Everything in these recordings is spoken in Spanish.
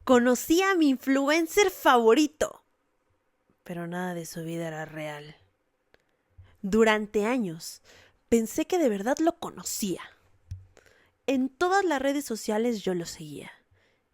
Conocí a mi influencer favorito, pero nada de su vida era real. Durante años pensé que de verdad lo conocía. En todas las redes sociales yo lo seguía.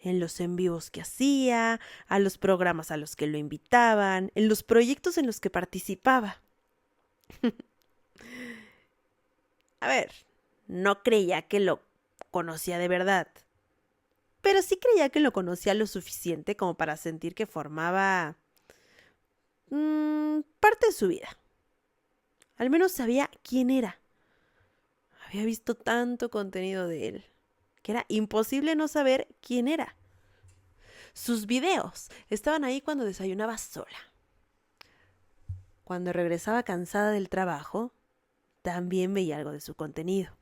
En los en vivos que hacía, a los programas a los que lo invitaban, en los proyectos en los que participaba. A ver, no creía que lo conocía de verdad, pero sí creía que lo conocía lo suficiente como para sentir que formaba parte de su vida. Al menos sabía quién era. Había visto tanto contenido de él que era imposible no saber quién era. Sus videos estaban ahí cuando desayunaba sola. Cuando regresaba cansada del trabajo, también veía algo de su contenido.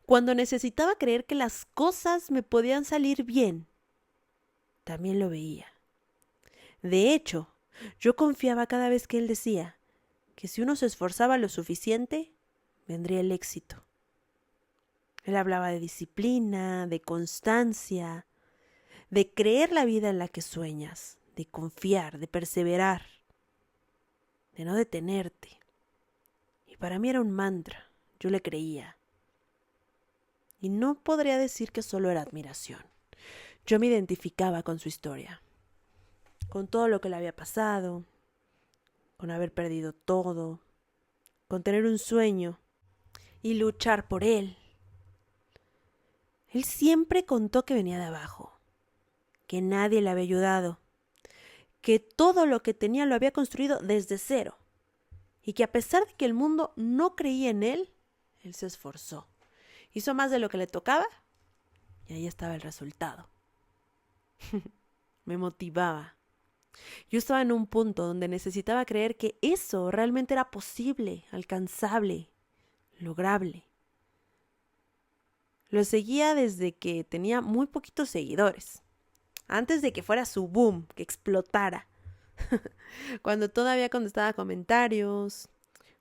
Cuando necesitaba creer que las cosas me podían salir bien, también lo veía. De hecho, yo confiaba cada vez que él decía que si uno se esforzaba lo suficiente, vendría el éxito. Él hablaba de disciplina, de constancia, de creer la vida en la que sueñas, de confiar, de perseverar, de no detenerte. Y para mí era un mantra, yo le creía. Y no podría decir que solo era admiración. Yo me identificaba con su historia, con todo lo que le había pasado, con haber perdido todo, con tener un sueño y luchar por él. Él siempre contó que venía de abajo, que nadie le había ayudado, que todo lo que tenía lo había construido desde cero y que a pesar de que el mundo no creía en él, él se esforzó. Hizo más de lo que le tocaba y ahí estaba el resultado. Me motivaba. Yo estaba en un punto donde necesitaba creer que eso realmente era posible, alcanzable, lograble. Lo seguía desde que tenía muy poquitos seguidores, antes de que fuera su boom, que explotara. Cuando todavía contestaba comentarios,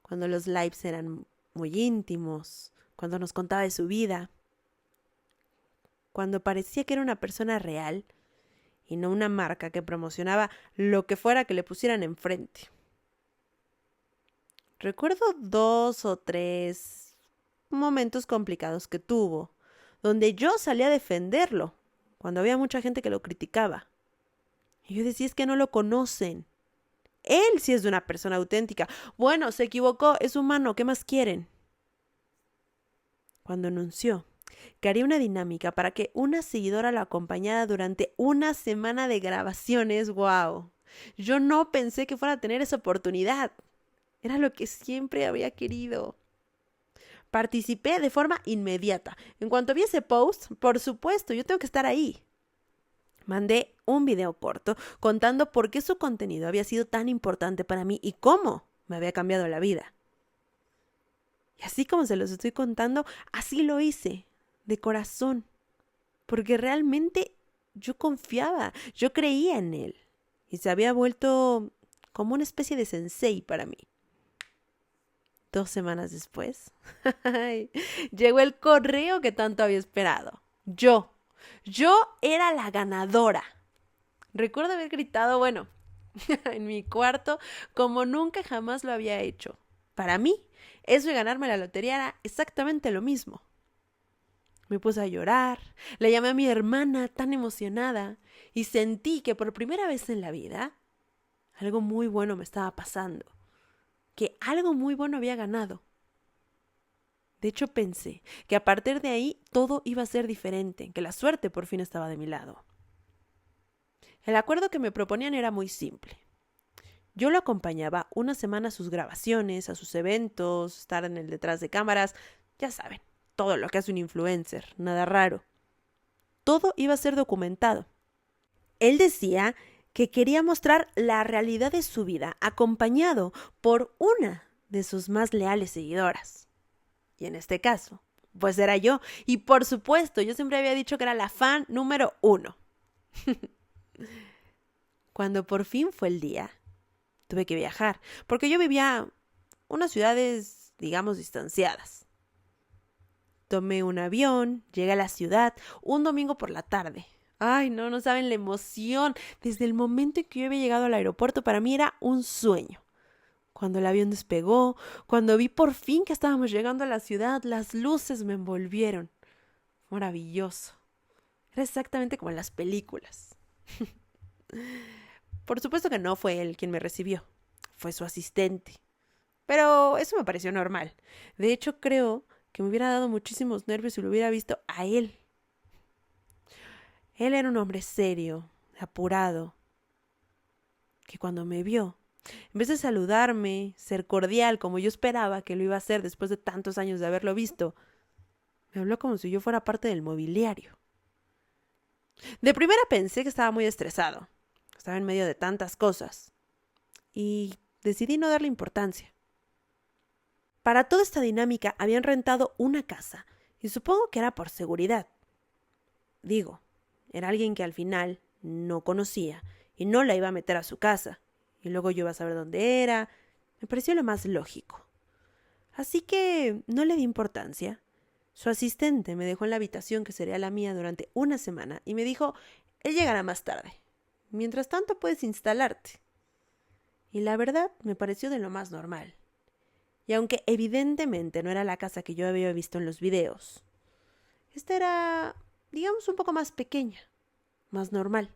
cuando los lives eran muy íntimos, cuando nos contaba de su vida, cuando parecía que era una persona real y no una marca que promocionaba lo que fuera que le pusieran enfrente. Recuerdo 2 o 3 momentos complicados que tuvo, donde yo salí a defenderlo, cuando había mucha gente que lo criticaba. Y yo decía, es que no lo conocen. Él sí es de una persona auténtica. Bueno, se equivocó, es humano, ¿qué más quieren? Cuando anunció que haría una dinámica para que una seguidora lo acompañara durante una semana de grabaciones, wow. Yo no pensé que fuera a tener esa oportunidad. Era lo que siempre había querido. Participé de forma inmediata. En cuanto vi ese post, por supuesto, yo tengo que estar ahí. Mandé un video corto contando por qué su contenido había sido tan importante para mí y cómo me había cambiado la vida. Y así como se los estoy contando, así lo hice, de corazón, porque realmente yo confiaba, yo creía en él y se había vuelto como una especie de sensei para mí. 2 semanas después, llegó el correo que tanto había esperado. Yo era la ganadora. Recuerdo haber gritado, bueno, en mi cuarto, como nunca jamás lo había hecho. Para mí, eso de ganarme la lotería era exactamente lo mismo. Me puse a llorar, le llamé a mi hermana tan emocionada y sentí que por primera vez en la vida algo muy bueno me estaba pasando, que algo muy bueno había ganado. De hecho pensé que a partir de ahí todo iba a ser diferente, que la suerte por fin estaba de mi lado. El acuerdo que me proponían era muy simple. Yo lo acompañaba una semana a sus grabaciones, a sus eventos, estar en el detrás de cámaras, ya saben, todo lo que hace un influencer, nada raro. Todo iba a ser documentado. Él decía que quería mostrar la realidad de su vida, acompañado por una de sus más leales seguidoras. Y en este caso, pues era yo. Y por supuesto, yo siempre había dicho que era la fan número 1. Cuando por fin fue el día, tuve que viajar, porque yo vivía unas ciudades, digamos, distanciadas. Tomé un avión, llegué a la ciudad un domingo por la tarde, Ay, no, no saben la emoción. Desde el momento en que yo había llegado al aeropuerto, para mí era un sueño. Cuando el avión despegó, cuando vi por fin que estábamos llegando a la ciudad, las luces me envolvieron. Maravilloso. Era exactamente como en las películas. Por supuesto que no fue él quien me recibió, fue su asistente. Pero eso me pareció normal. De hecho, creo que me hubiera dado muchísimos nervios si lo hubiera visto a él. Él era un hombre serio, apurado, que cuando me vio, en vez de saludarme, ser cordial como yo esperaba que lo iba a hacer después de tantos años de haberlo visto, me habló como si yo fuera parte del mobiliario. De primera pensé que estaba muy estresado. Estaba en medio de tantas cosas. Y decidí no darle importancia. Para toda esta dinámica habían rentado una casa, y supongo que era por seguridad. Digo, era alguien que al final no conocía y no la iba a meter a su casa, y luego yo iba a saber dónde era. Me pareció lo más lógico. Así que no le di importancia. Su asistente me dejó en la habitación que sería la mía durante una semana y me dijo, él llegará más tarde. Mientras tanto puedes instalarte. Y la verdad me pareció de lo más normal. Y aunque evidentemente no era la casa que yo había visto en los videos, esta era, digamos, un poco más pequeña, más normal.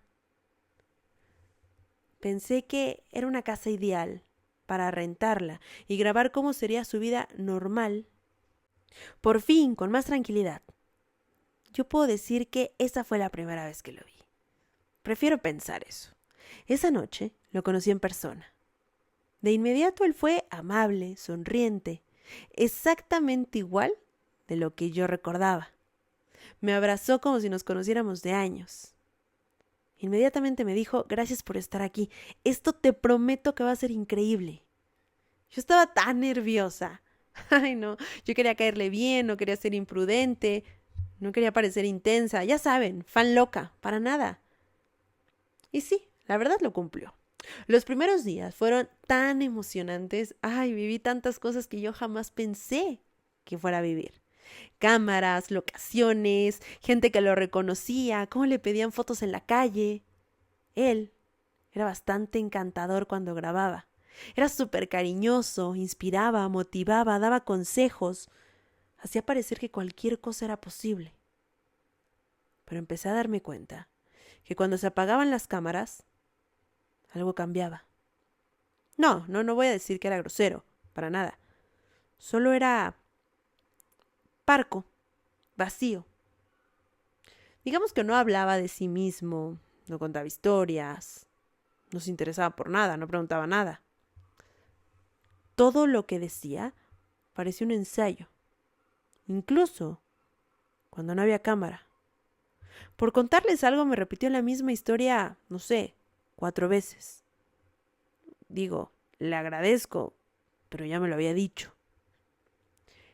Pensé que era una casa ideal para rentarla y grabar cómo sería su vida normal. Por fin, con más tranquilidad. Yo puedo decir que esa fue la primera vez que lo vi. Prefiero pensar eso. Esa noche lo conocí en persona. De inmediato él fue amable, sonriente, exactamente igual de lo que yo recordaba. Me abrazó como si nos conociéramos de años. Inmediatamente me dijo, gracias por estar aquí. Esto te prometo que va a ser increíble. Yo estaba tan nerviosa. Ay, no, yo quería caerle bien, no quería ser imprudente, no quería parecer intensa. Ya saben, fan loca, para nada. Y sí, la verdad lo cumplió. Los primeros días fueron tan emocionantes. Ay, viví tantas cosas que yo jamás pensé que fuera a vivir. Cámaras, locaciones, gente que lo reconocía, cómo le pedían fotos en la calle. Él era bastante encantador cuando grababa. Era súper cariñoso, inspiraba, motivaba, daba consejos. Hacía parecer que cualquier cosa era posible. Pero empecé a darme cuenta que cuando se apagaban las cámaras, algo cambiaba. No voy a decir que era grosero, para nada. Solo era parco, vacío. Digamos que no hablaba de sí mismo, no contaba historias, no se interesaba por nada, no preguntaba nada. Todo lo que decía parecía un ensayo, incluso cuando no había cámara. Por contarles algo me repitió la misma historia, no sé, 4 veces. Digo, le agradezco, pero ya me lo había dicho.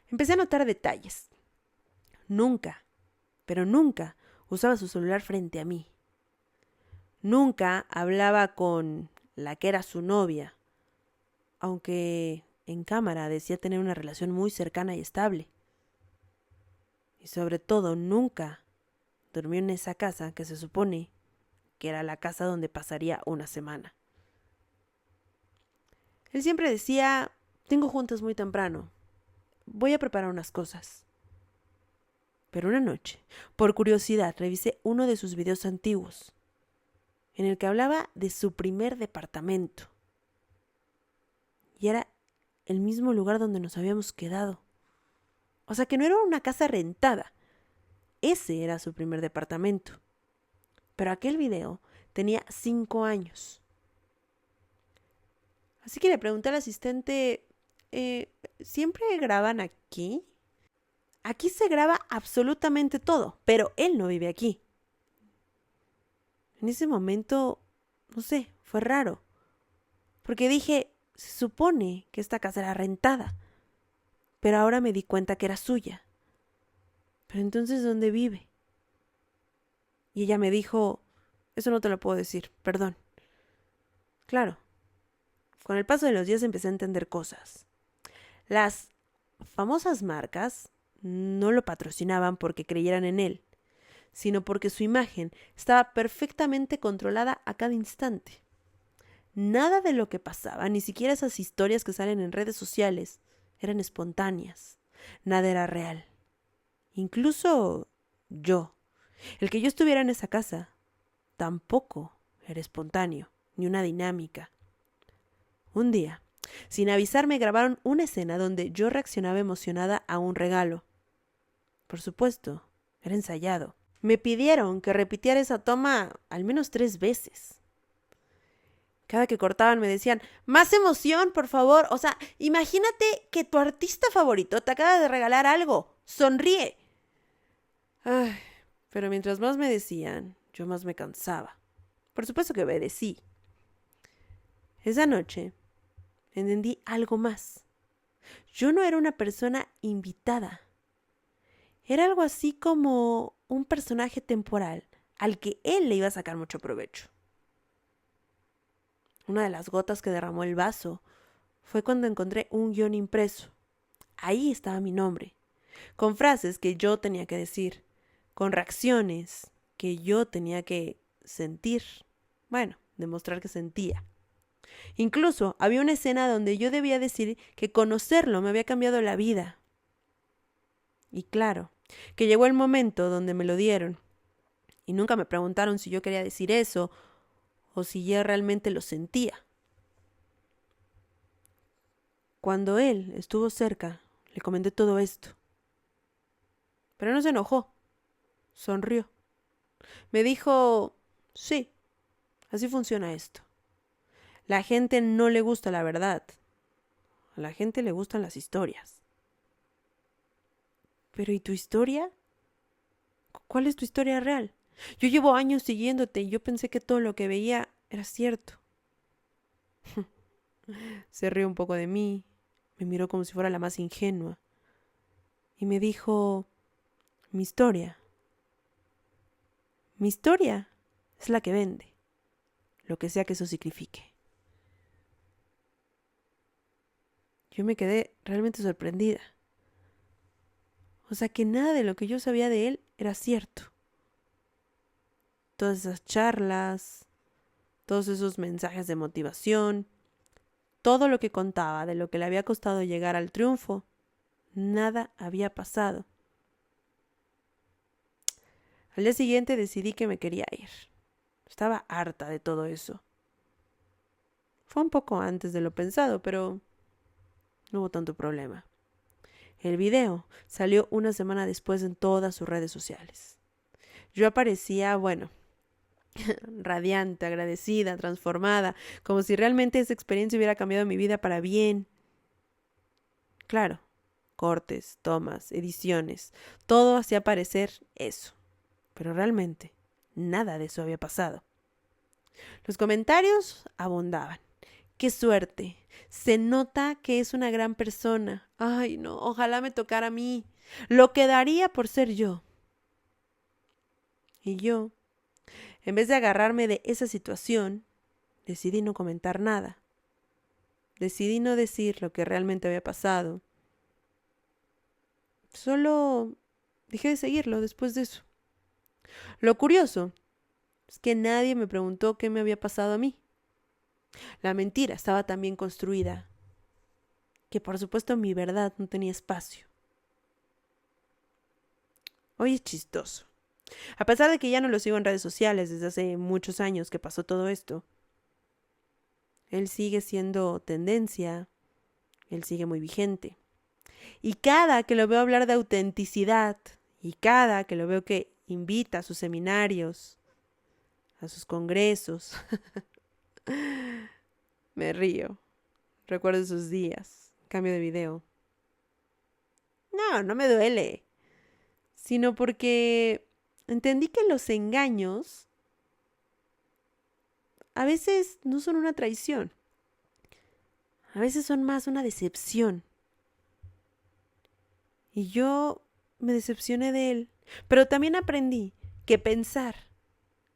Empecé a notar detalles. Nunca, pero nunca usaba su celular frente a mí. Nunca hablaba con la que era su novia, aunque en cámara decía tener una relación muy cercana y estable. Y sobre todo, nunca durmió en esa casa que se supone que era la casa donde pasaría una semana. Él siempre decía, tengo juntas muy temprano, voy a preparar unas cosas. Pero una noche, por curiosidad, revisé uno de sus videos antiguos, en el que hablaba de su primer departamento. Y era el mismo lugar donde nos habíamos quedado. O sea que no era una casa rentada. Ese era su primer departamento. Pero aquel video tenía 5 años. Así que le pregunté al asistente, ¿siempre graban aquí? Aquí se graba absolutamente todo, pero él no vive aquí. En ese momento, no sé, fue raro. Porque dije, se supone que esta casa era rentada, pero ahora me di cuenta que era suya. Pero entonces, ¿dónde vive? Y ella me dijo, eso no te lo puedo decir, perdón. Claro, con el paso de los días empecé a entender cosas. Las famosas marcas no lo patrocinaban porque creyeran en él, sino porque su imagen estaba perfectamente controlada a cada instante. Nada de lo que pasaba, ni siquiera esas historias que salen en redes sociales, eran espontáneas. Nada era real. Incluso yo. El que yo estuviera en esa casa tampoco era espontáneo, ni una dinámica. Un día, sin avisarme, grabaron una escena donde yo reaccionaba emocionada a un regalo. Por supuesto, era ensayado. Me pidieron que repitiera esa toma al menos 3 veces. Cada que cortaban me decían, más emoción, por favor. O sea, imagínate que tu artista favorito te acaba de regalar algo. Sonríe. Ay, pero mientras más me decían, yo más me cansaba. Por supuesto que obedecí. Esa noche entendí algo más. Yo no era una persona invitada. Era algo así como un personaje temporal al que él le iba a sacar mucho provecho. Una de las gotas que derramó el vaso fue cuando encontré un guión impreso. Ahí estaba mi nombre, con frases que yo tenía que decir, con reacciones que yo tenía que sentir. Bueno, demostrar que sentía. Incluso había una escena donde yo debía decir que conocerlo me había cambiado la vida. Y claro, que llegó el momento donde me lo dieron. Y nunca me preguntaron si yo quería decir eso o si yo realmente lo sentía. Cuando él estuvo cerca, le comenté todo esto. Pero no se enojó. Sonrió. Me dijo, sí, así funciona esto. La gente no le gusta la verdad. A la gente le gustan las historias. Pero ¿y tu historia? ¿Cuál es tu historia real? Yo llevo años siguiéndote y yo pensé que todo lo que veía era cierto. Se rió un poco de mí, me miró como si fuera la más ingenua y me dijo, mi historia es la que vende, lo que sea que eso signifique. Yo me quedé realmente sorprendida. O sea que nada de lo que yo sabía de él era cierto. Todas esas charlas, todos esos mensajes de motivación, todo lo que contaba de lo que le había costado llegar al triunfo, nada había pasado. Al día siguiente decidí que me quería ir. Estaba harta de todo eso. Fue un poco antes de lo pensado, pero no hubo tanto problema. El video salió una semana después en todas sus redes sociales. Yo aparecía, bueno, radiante, agradecida, transformada, como si realmente esa experiencia hubiera cambiado mi vida para bien. Claro, cortes, tomas, ediciones, todo hacía parecer eso. Pero realmente nada de eso había pasado. Los comentarios abundaban. ¡Qué suerte! Se nota que es una gran persona. Ay, no, ojalá me tocara a mí. Lo que daría por ser yo. Y yo, en vez de agarrarme de esa situación, decidí no comentar nada. Decidí no decir lo que realmente había pasado. Solo dejé de seguirlo después de eso. Lo curioso es que nadie me preguntó qué me había pasado a mí. La mentira estaba tan bien construida que por supuesto mi verdad no tenía espacio. Hoy es chistoso. A pesar de que ya no lo sigo en redes sociales desde hace muchos años que pasó todo esto, él sigue siendo tendencia, él sigue muy vigente. Y cada que lo veo hablar de autenticidad, y cada que lo veo que invita a sus seminarios, a sus congresos, me río. Recuerdo esos días. Cambio de video. No me duele. Sino porque entendí que los engaños a veces no son una traición. A veces son más una decepción. Y yo me decepcioné de él. Pero también aprendí que pensar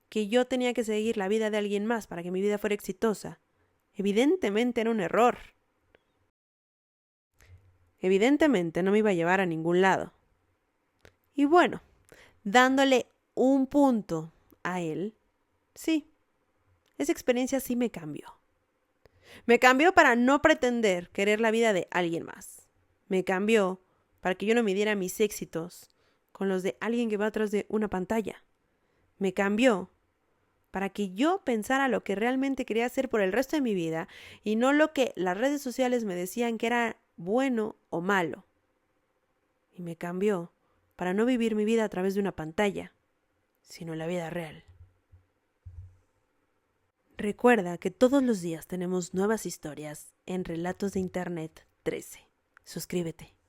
que yo tenía que seguir la vida de alguien más para que mi vida fuera exitosa, evidentemente era un error. Evidentemente no me iba a llevar a ningún lado. Y bueno, dándole un punto a él, sí, esa experiencia sí me cambió. Me cambió para no pretender querer la vida de alguien más. Me cambió para que yo no midiera mis éxitos con los de alguien que va atrás de una pantalla. Me cambió para que yo pensara lo que realmente quería hacer por el resto de mi vida y no lo que las redes sociales me decían que era bueno o malo. Y me cambió para no vivir mi vida a través de una pantalla, sino la vida real. Recuerda que todos los días tenemos nuevas historias en Relatos de Internet 13. Suscríbete.